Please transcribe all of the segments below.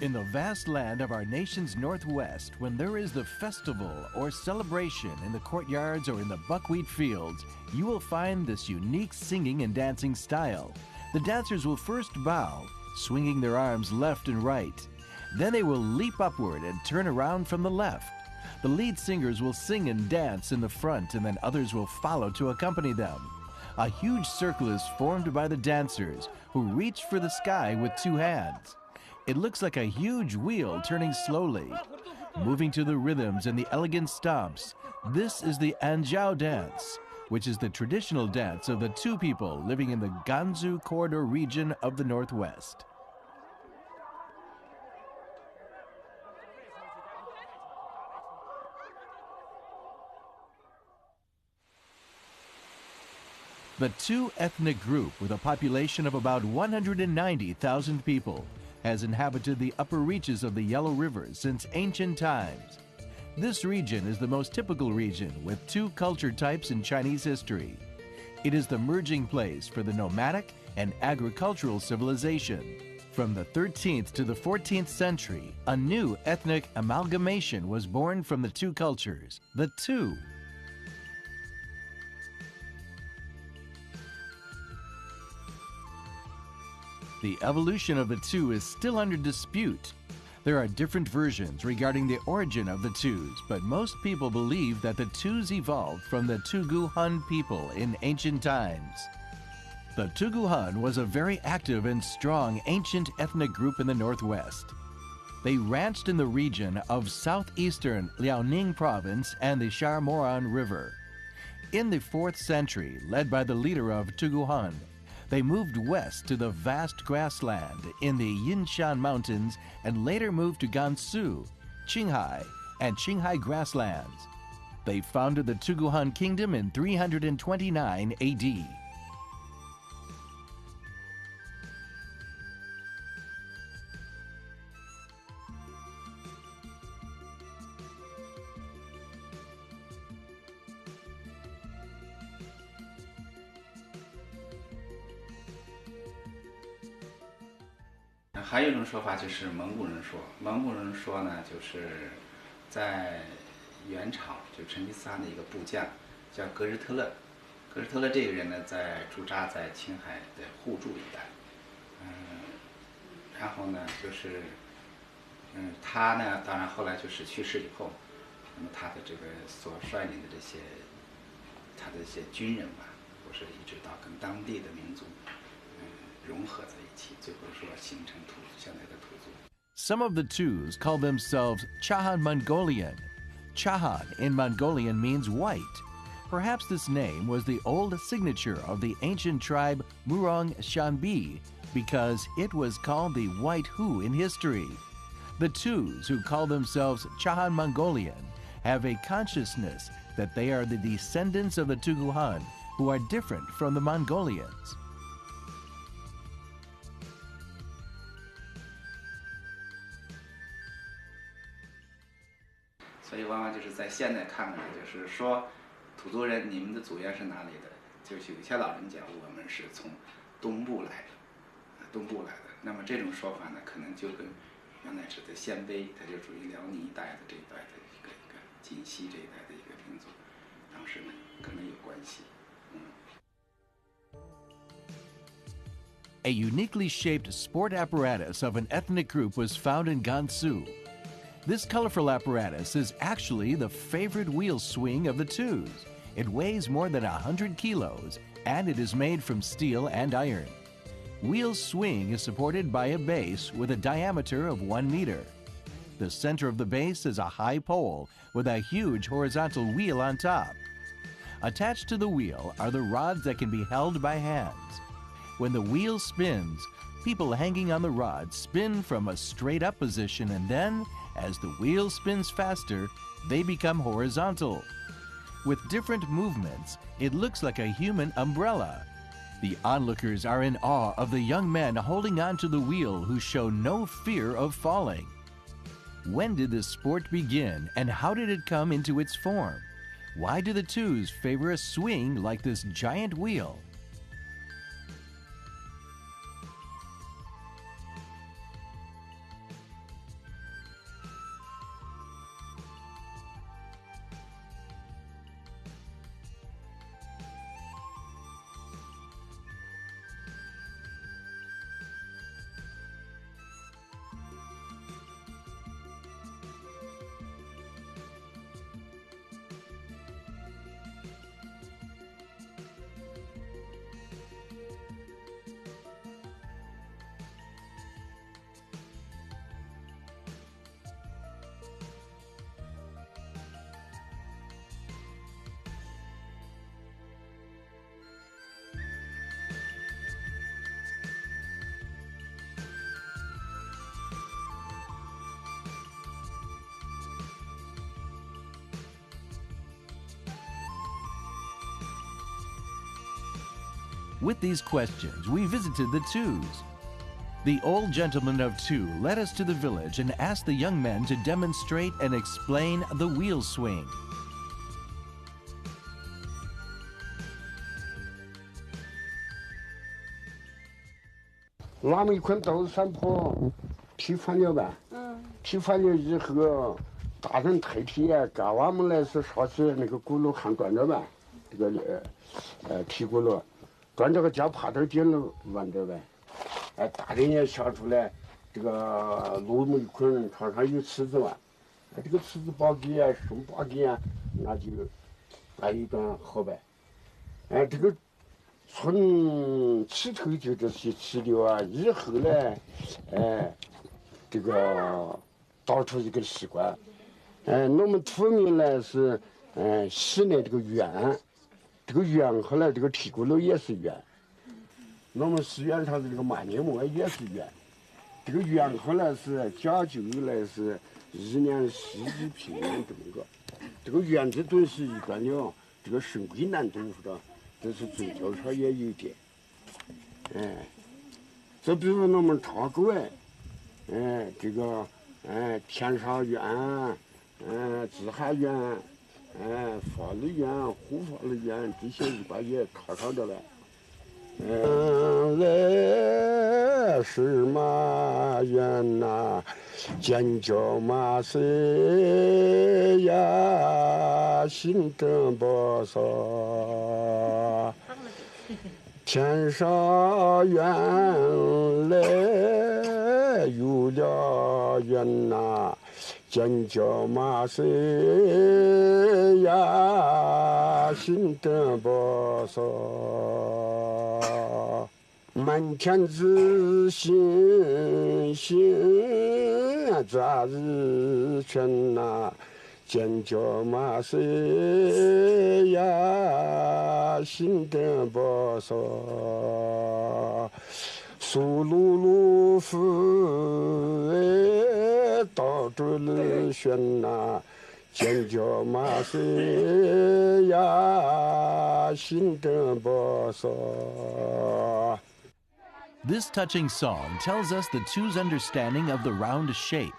In the vast land of our nation's northwest, when there is the festival or celebration in the courtyards or in the buckwheat fields, you will find this unique singing and dancing style. The dancers will first bow, swinging their arms left and right. Then they will leap upward and turn around from the left. The lead singers will sing and dance in the front, and then others will follow to accompany them. A huge circle is formed by the dancers, who reach for the sky with two hands. It looks like a huge wheel turning slowly, moving to the rhythms and the elegant stomps. This is the Anjiao dance, which is the traditional dance of the Tu people living in the Gansu corridor region of the Northwest. The Tu ethnic group, with a population of about 190,000 people, has inhabited the upper reaches of the Yellow River since ancient times. This region is the most typical region with two culture types in Chinese history. It is the merging place for the nomadic and agricultural civilization. From the 13th to the 14th century, a new ethnic amalgamation was born from the two cultures, the Tu. The evolution of the Tu is still under dispute. There are different versions regarding the origin of the Tus, but most people believe that the Tus evolved from the Tugu Han people in ancient times. The Tugu Han was a very active and strong ancient ethnic group in the Northwest. They ranched in the region of southeastern Liaoning province and the Sharmoran River. In the 4th century, led by the leader of Tugu Han, they moved west to the vast grassland in the Yinshan Mountains and later moved to Gansu, Qinghai, and Qinghai grasslands. They founded the Tugu Han Kingdom in 329 AD.还有一种说法就是蒙古人说，蒙古人说呢，就是在元朝就成吉思汗的一个部将叫格日特勒，格日特勒这个人呢，驻扎在青海的互助一带，然后呢就是他呢当然后来就是去世以后，那么他的这个所率领的这些他的一些军人吧，或是一直到跟当地的民族融合在一起，最后说形成现在的土族。 Some of the Tus call themselves Chahan Mongolian. Chahan in Mongolian means white. Perhaps this name was the old signature of the ancient tribe Murong Shanbi because it was called the White Hu in history. The Tus, who call themselves Chahan Mongolian, have a consciousness that they are the descendants of the Tugu Han, who are different from the Mongolians. 所以往往就是在现在看来，就是说土族人，你们的祖源是哪里的？就是有些老人讲我们是从东部来的，东部来的。那么这种说法呢，可能就跟原来指的鲜卑，它就属于辽宁一带的这一带的一个锦西这一带的一个民族，当时呢可能有关系。A uniquely shaped sport apparatus of an ethnic group was found in Gansu. This colorful apparatus is actually the favorite wheel swing of the Tus. It weighs more than 100 kilos, and it is made from steel and iron. Wheel swing is supported by a base with a diameter of 1 meter. The center of the base is a high pole with a huge horizontal wheel on top. Attached to the wheel are the rods that can be held by hands. When the wheel spins, people hanging on the rod spin from a straight up position, and then, as the wheel spins faster, they become horizontal. With different movements, it looks like a human umbrella. The onlookers are in awe of the young men holding on to the wheel who show no fear of falling. When did this sport begin, and how did it come into its form? Why do the Tus favor a swing like this giant wheel? With these questions, we visited the Twos. The old gentleman of two led us to the village and asked the young men to demonstrate and explain the wheel swing.那么一捆豆子山坡批发了吧？批发了以后，大人退体给我们来是烧起那个轱辘焊断着吧？这个皮轱辘，断这个脚怕点点了完着呗。大人也想出来，这个路么一捆床上有尺子吧？这个尺子把给啊，手把给啊，那就来一段好呗。这个。从起头就这些吃的啊，以后呢，这个导出一个习惯，我们土民呢是，洗呢这个圆，这个圆后来这个皮轱辘也是圆，我们寺院上的这个万年馍也是圆，这个圆后来是讲究来是1年4季平安这么个，这个圆这东西一般了，这个神龟难东西的。这是宗教上也有点，就比如我们唱歌这个天上圆，地下圆，法律圆，护法律圆，这些一般也考上着了。来是马圆呐，尖叫马谁呀，心正不少。天上圆来有了圆呐，尖叫马谁呀，心正不少。满天子星星昨日全呐，尖叫马谁呀，心灯不少。苏鲁鲁夫到处里旋呐，尖叫马谁呀，心灯不少。This touching song tells us the Two's understanding of the round shape.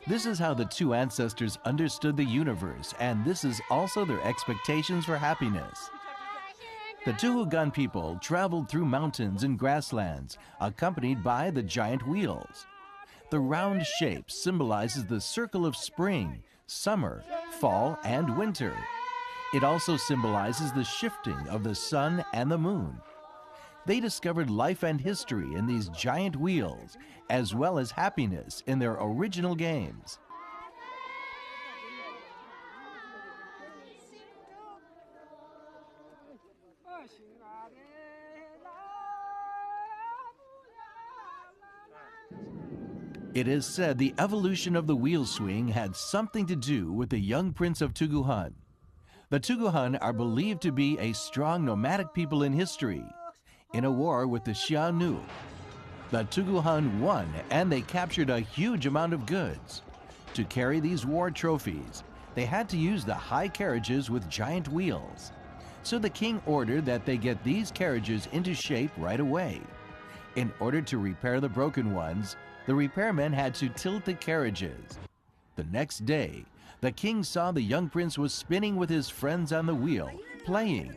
This is how the two ancestors understood the universe, and this is also their expectations for happiness. The Tuhugan people traveled through mountains and grasslands, accompanied by the giant wheels. The round shape symbolizes the circle of spring, summer, fall, and winter. It also symbolizes the shifting of the sun and the moon. They discovered life and history in these giant wheels, as well as happiness in their original games. It is said the evolution of the wheel swing had something to do with the young prince of Tuguhan. The Tuguhan are believed to be a strong nomadic people in history. In a war with the Xianu, the Tuguhan won and they captured a huge amount of goods. To carry these war trophies, they had to use the high carriages with giant wheels. So the king ordered that they get these carriages into shape right away. In order to repair the broken ones, the repairmen had to tilt the carriages. The next day, the king saw the young prince was spinning with his friends on the wheel, playing.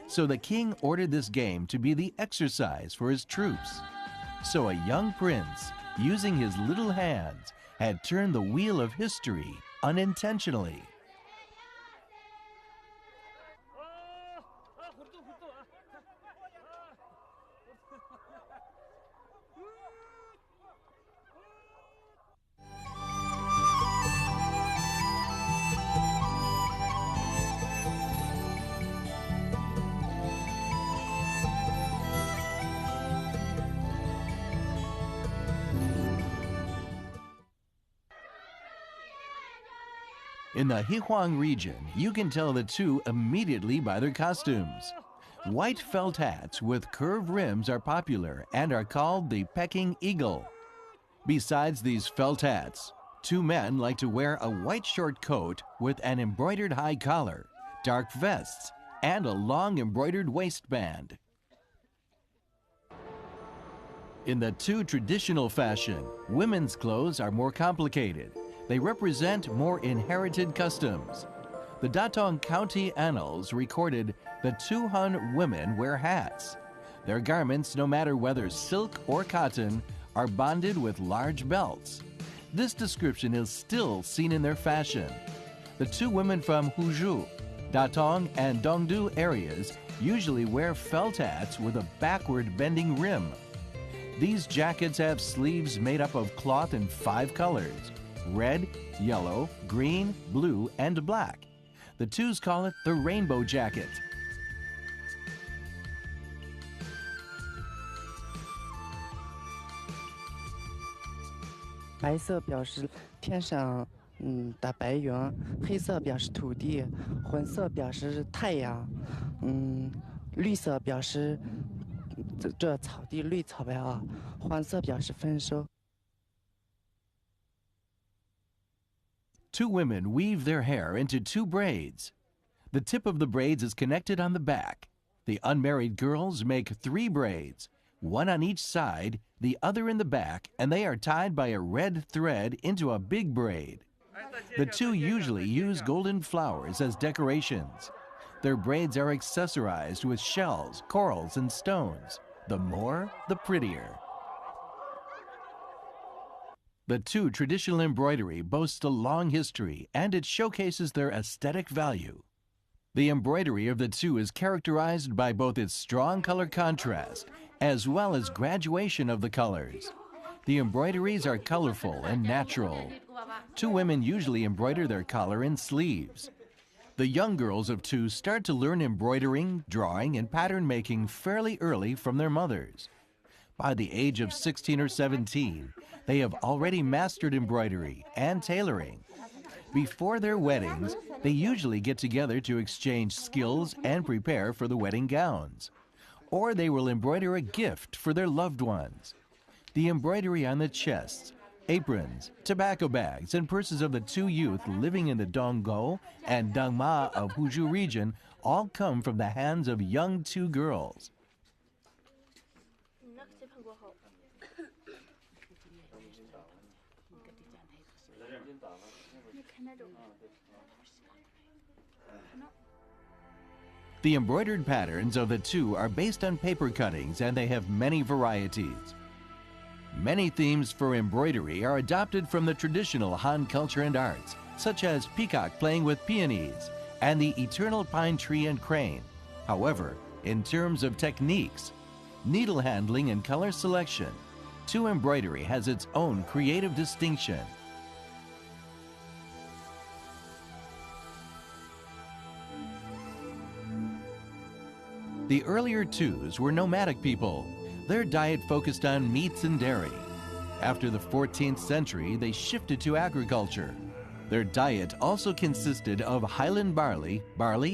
So the king ordered this game to be the exercise for his troops. So a young prince, using his little hands, had turned the wheel of history unintentionally. In the Hihuang region, you can tell the two immediately by their costumes. White felt hats with curved rims are popular and are called the Peking Eagle. Besides these felt hats, two men like to wear a white short coat with an embroidered high collar, dark vests, and a long embroidered waistband. In the two traditional fashion, women's clothes are more complicated. They represent more inherited customs. The Datong County Annals recorded the Tuhun women wear hats. Their garments, no matter whether silk or cotton, are bonded with large belts. This description is still seen in their fashion. The two women from Huzhu, Datong, and Dongdu areas usually wear felt hats with a backward bending rim. These jackets have sleeves made up of cloth in 5 colors: red, yellow, green, blue, and black. The Twos call it the rainbow jacket. 白色表示天上的白云，黑色表示土地，红色表示太阳，绿色表示这草地绿草呗啊，黄色表示丰收。 Two women weave their hair into 2 braids. The tip of the braids is connected on the back. The unmarried girls make 3 braids, one on each side, the other in the back, and they are tied by a red thread into a big braid. The two usually use golden flowers as decorations. Their braids are accessorized with shells, corals, and stones. The more, the prettier. The two traditional embroidery boasts a long history, and it showcases their aesthetic value. The embroidery of the two is characterized by both its strong color contrast as well as graduation of the colors. The embroideries are colorful and natural. Two women usually embroider their collar and sleeves. The young girls of two start to learn embroidering, drawing, and pattern making fairly early from their mothers. By the age of 16 or 17, they have already mastered embroidery and tailoring. Before their weddings, they usually get together to exchange skills and prepare for the wedding gowns. Or they will embroider a gift for their loved ones. The embroidery on the chests, aprons, tobacco bags, and purses of the two youth living in the Donggo and Dangma of Huzhu region all come from the hands of young two girls. The embroidered patterns of the two are based on paper cuttings, and they have many varieties. Many themes for embroidery are adopted from the traditional Han culture and arts, such as peacock playing with peonies and the eternal pine tree and crane. However, in terms of techniques, needle handling and color selection, two embroidery has its own creative distinction. The earlier Twos were nomadic people. Their diet focused on meats and dairy. After the 14th century, they shifted to agriculture. Their diet also consisted of highland barley,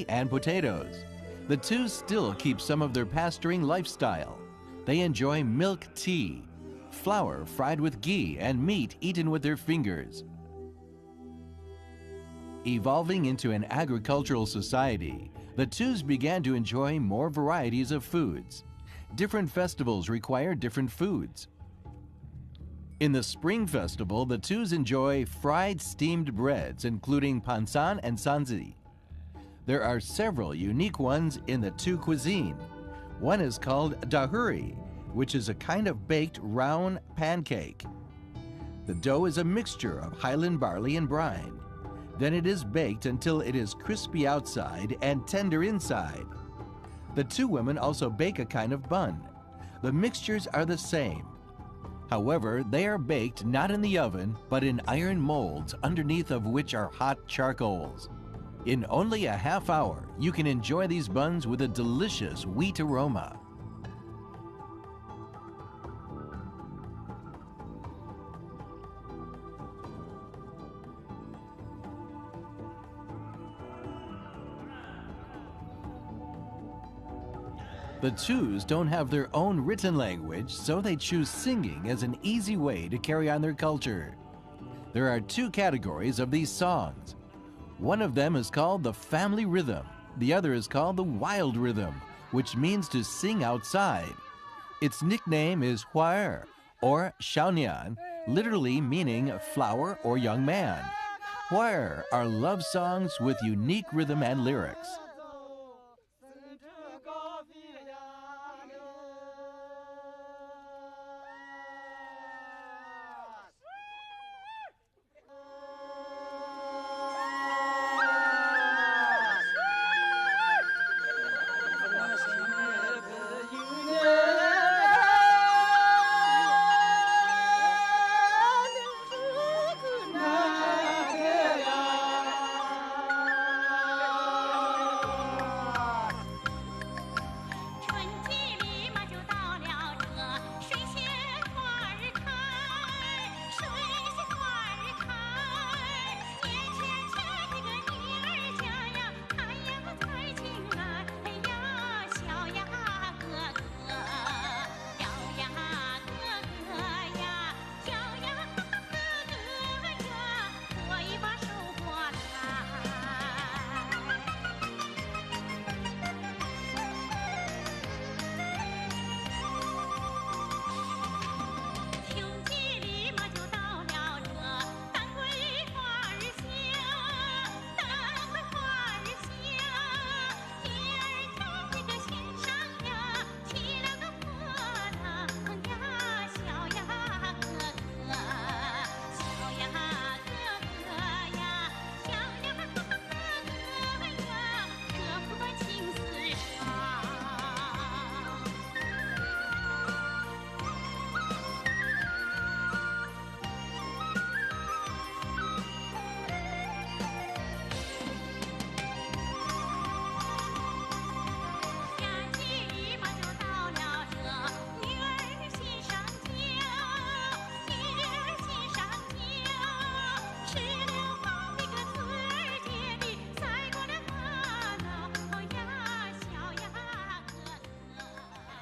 and potatoes. The Twos still keep some of their pasturing lifestyle. They enjoy milk tea, flour fried with ghee, and meat eaten with their fingers. Evolving into an agricultural society, the Twos began to enjoy more varieties of foods. Different festivals require different foods. In the Spring Festival, the Twos enjoy fried steamed breads, including pansan and sanzi. There are several unique ones in the Two cuisine. One is called dahuri, which is a kind of baked round pancake. The dough is a mixture of highland barley and brine. Then it is baked until it is crispy outside and tender inside. The two women also bake a kind of bun. The mixtures are the same. However, they are baked not in the oven, but in iron molds underneath of which are hot charcoals. In only a half hour, you can enjoy these buns with a delicious wheat aroma. The Twos don't have their own written language, so they choose singing as an easy way to carry on their culture. There are 2 categories of these songs. One of them is called the family rhythm. The other is called the wild rhythm, which means to sing outside. Its nickname is Huaer, or Xiaonian, literally meaning flower or young man. Huaer are love songs with unique rhythm and lyrics.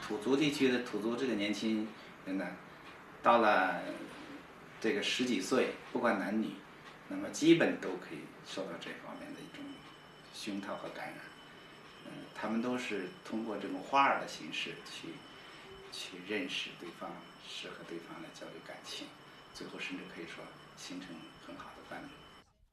土族地区的土族这个年轻人呢，到了这个十几岁，不管男女，那么基本都可以受到这方面的一种熏陶和感染。他们都是通过这种花儿的形式去认识对方，是和对方来交流感情，最后甚至可以说形成很好的伴侣。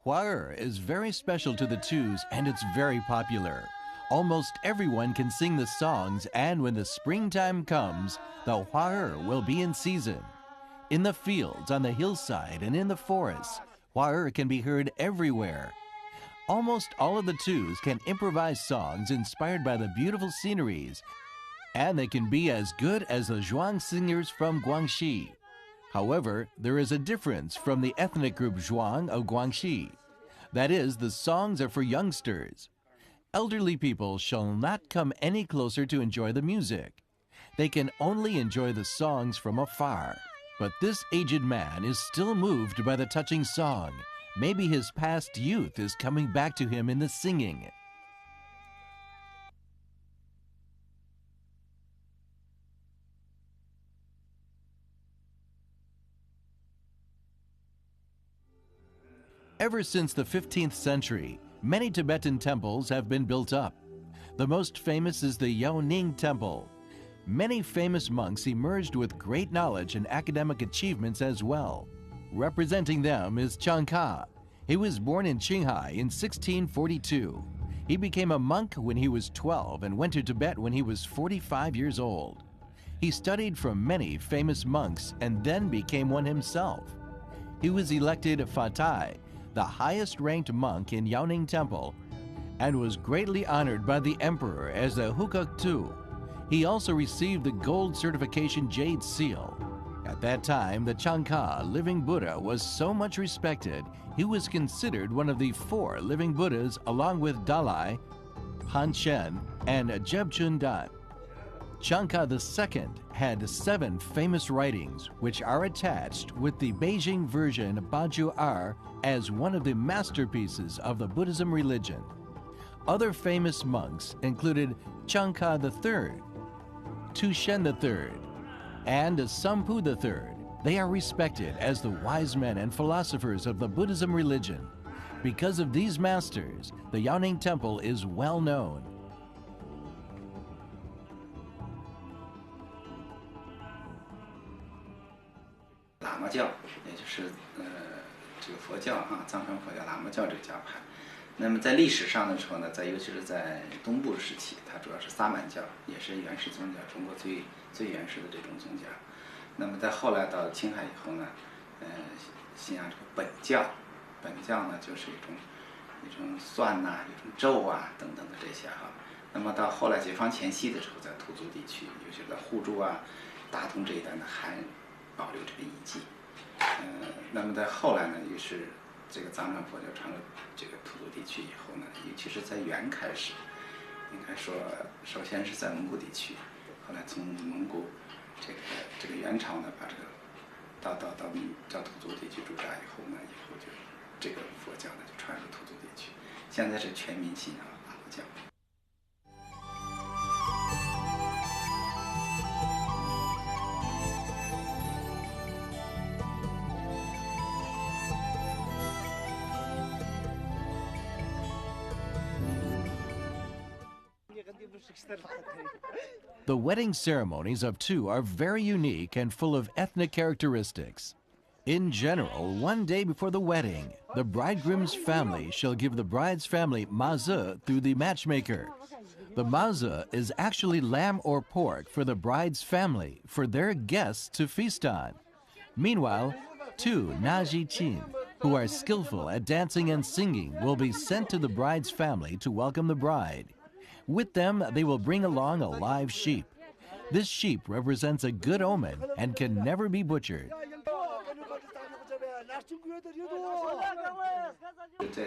Huaer is very special to the Tews and it's very popular. Almost everyone can sing the songs, and when the springtime comes, the Huaer will be in season. In the fields, on the hillside, and in the forests, Huaer can be heard everywhere. Almost all of the Tews can improvise songs inspired by the beautiful sceneries, and they can be as good as the Zhuang singers from Guangxi. However, there is a difference from the ethnic group Zhuang of Guangxi. That is, the songs are for youngsters. Elderly people shall not come any closer to enjoy the music. They can only enjoy the songs from afar. But this aged man is still moved by the touching song. Maybe his past youth is coming back to him in the singing. Ever since the 15th century, many Tibetan temples have been built up. The most famous is the Yaoning Temple. Many famous monks emerged with great knowledge and academic achievements as well. Representing them is Changka. He was born in Qinghai in 1642. He became a monk when he was 12 and went to Tibet when he was 45 years old. He studied from many famous monks and then became one himself. He was elected Fatai, the highest-ranked monk in Yaoning Temple, and was greatly honored by the emperor as a Hukuktu. He also received the gold certification Jade Seal. At that time, the Changka living Buddha was so much respected, he was considered one of the 4 living Buddhas along with Dalai, Han Shen, and Jebchun Dan. Changka II had 7 famous writings, which are attached with the Beijing version Baju Er as one of the masterpieces of the Buddhism religion. Other famous monks included Changka III, Tushen III, and Sampu III. They are respected as the wise men and philosophers of the Buddhism religion. Because of these masters, the Yaoning Temple is well known. 喇嘛教，也就是这个佛教啊，藏传佛教喇嘛教这个教派。那么在历史上的时候呢，尤其是在东部时期，它主要是萨满教，也是原始宗教，中国最原始的这种宗教。那么在后来到青海以后呢，信仰这个本教，本教呢就是一种算呐、一种咒啊等等的这些哈。那么到后来解放前夕的时候，在土族地区，尤其是在互助啊、大同这一带呢，还保留这个遗迹。那么在后来呢，又是这个藏传佛教传入这个土族地区以后呢，尤其是在元开始，应该说首先是在蒙古地区，后来从蒙古这个元朝呢，把这个到土族地区驻扎以后呢，就这个佛教呢就传入土族地区，现在是全民信仰喇嘛教。The wedding ceremonies of two are very unique and full of ethnic characteristics. In general, one day before the wedding, the bridegroom's family shall give the bride's family maze through the matchmaker. The maze is actually lamb or pork for the bride's family, for their guests to feast on. Meanwhile, two Najichin, who are skillful at dancing and singing, will be sent to the bride's family to welcome the bride. With them, they will bring along a live sheep. This sheep represents a good omen and can never be butchered.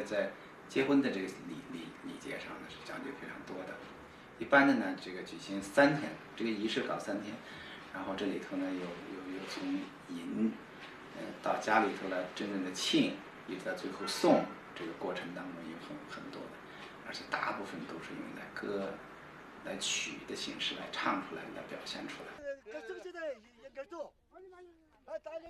在结婚的这个礼节上呢，是讲究非常多的。一般的呢，这个举行3天，这个仪式搞3天，然后这里头呢有从迎，到家里头来真正的庆，一直到最后送，这个过程当中有很多的，而且大部分都是用来歌、来曲的形式来唱出来，来表现出来。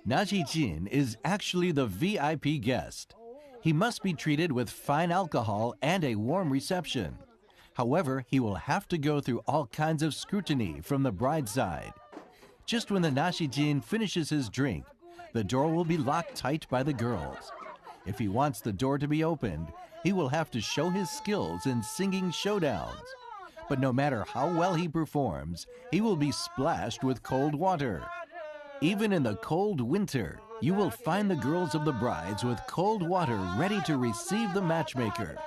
Najichin is actually the VIP guest. He must be treated with fine alcohol and a warm reception. However, he will have to go through all kinds of scrutiny from the bride's side. Just when the Najichin finishes his drink, the door will be locked tight by the girls. If he wants the door to be opened, he will have to show his skills in singing showdowns. But no matter how well he performs, he will be splashed with cold water. Even in the cold winter, you will find the girls of the brides with cold water ready to receive the matchmaker.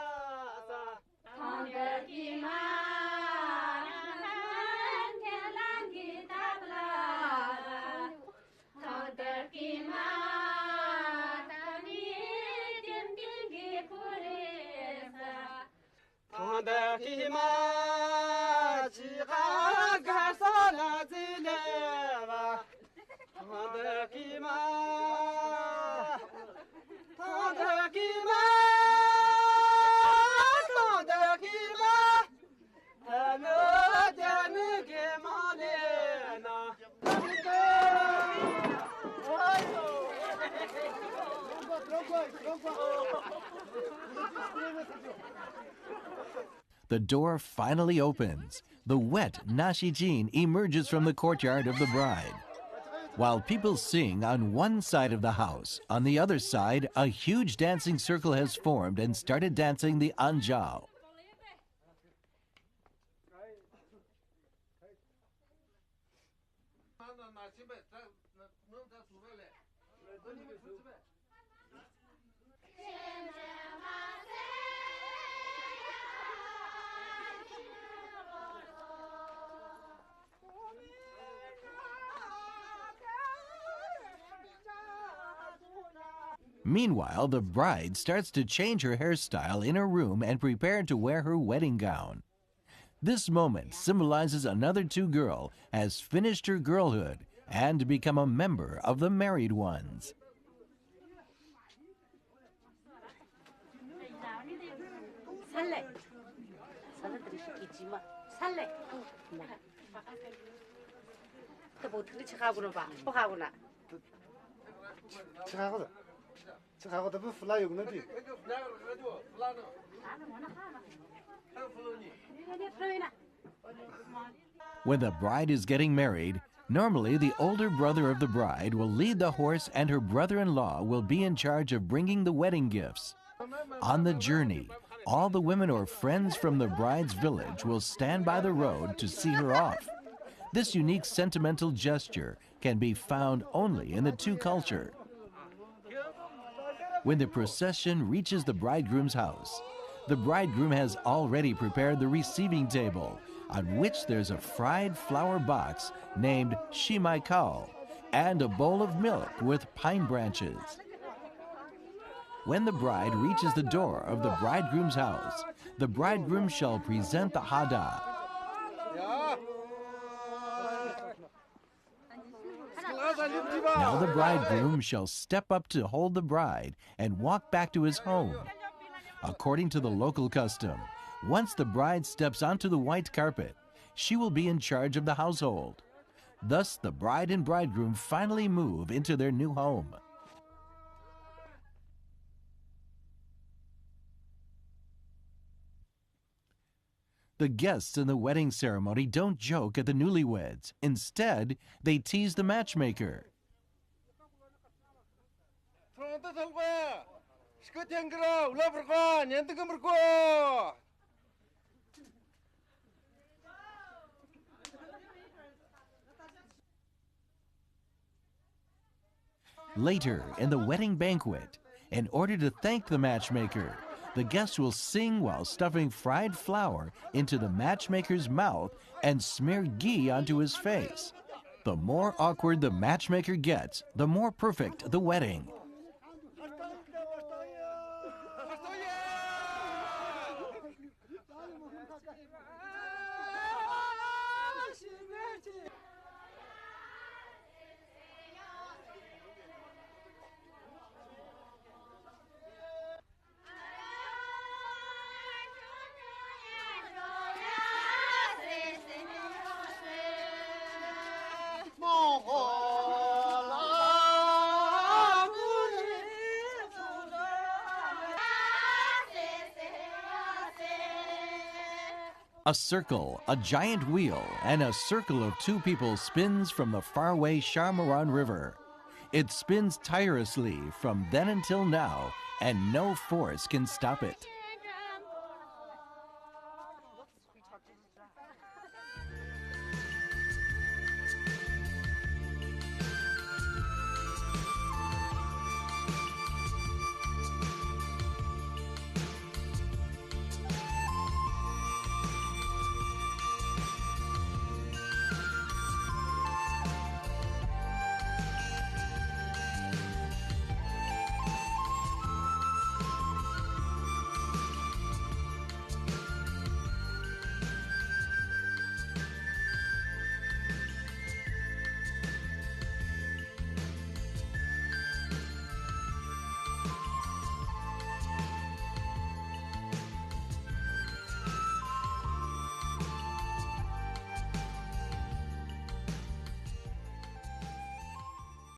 The door finally opens. The wet Najichin emerges from the courtyard of the bride. While people sing on one side of the house, on the other side, a huge dancing circle has formed and started dancing the Anjao. Meanwhile, the bride starts to change her hairstyle in her room and prepare to wear her wedding gown. This moment symbolizes another two-girl has finished her girlhood and become a member of the married ones. When the bride is getting married, Normally, the older brother of the bride will lead the horse and her brother-in-law will be in charge of bringing the wedding gifts. On the journey, all the women or friends from the bride's village will stand by the road to see her off. This unique sentimental gesture can be found only in the two cultures. When the procession reaches the bridegroom's house, the bridegroom has already prepared the receiving table, on which there's a fried flour box named shimaikao and a bowl of milk with pine branches. When the bride reaches the door of the bridegroom's house, the bridegroom shall present the hada. Now the bridegroom shall step up to hold the bride and walk back to his home. According to the local custom, once the bride steps onto the white carpet, she will be in charge of the household. Thus, the bride and bridegroom finally move into their new home. The guests in the wedding ceremony don't joke at the newlyweds. Instead, they tease the matchmaker. Later, in the wedding banquet, in order to thank the matchmaker, the guests will sing while stuffing fried flour into the matchmaker's mouth and smear ghee onto his face. The more awkward the matchmaker gets, the more perfect the wedding. A circle, a giant wheel, and a circle of two people spins from the faraway Charmaran River. It spins tirelessly from then until now, and no force can stop it.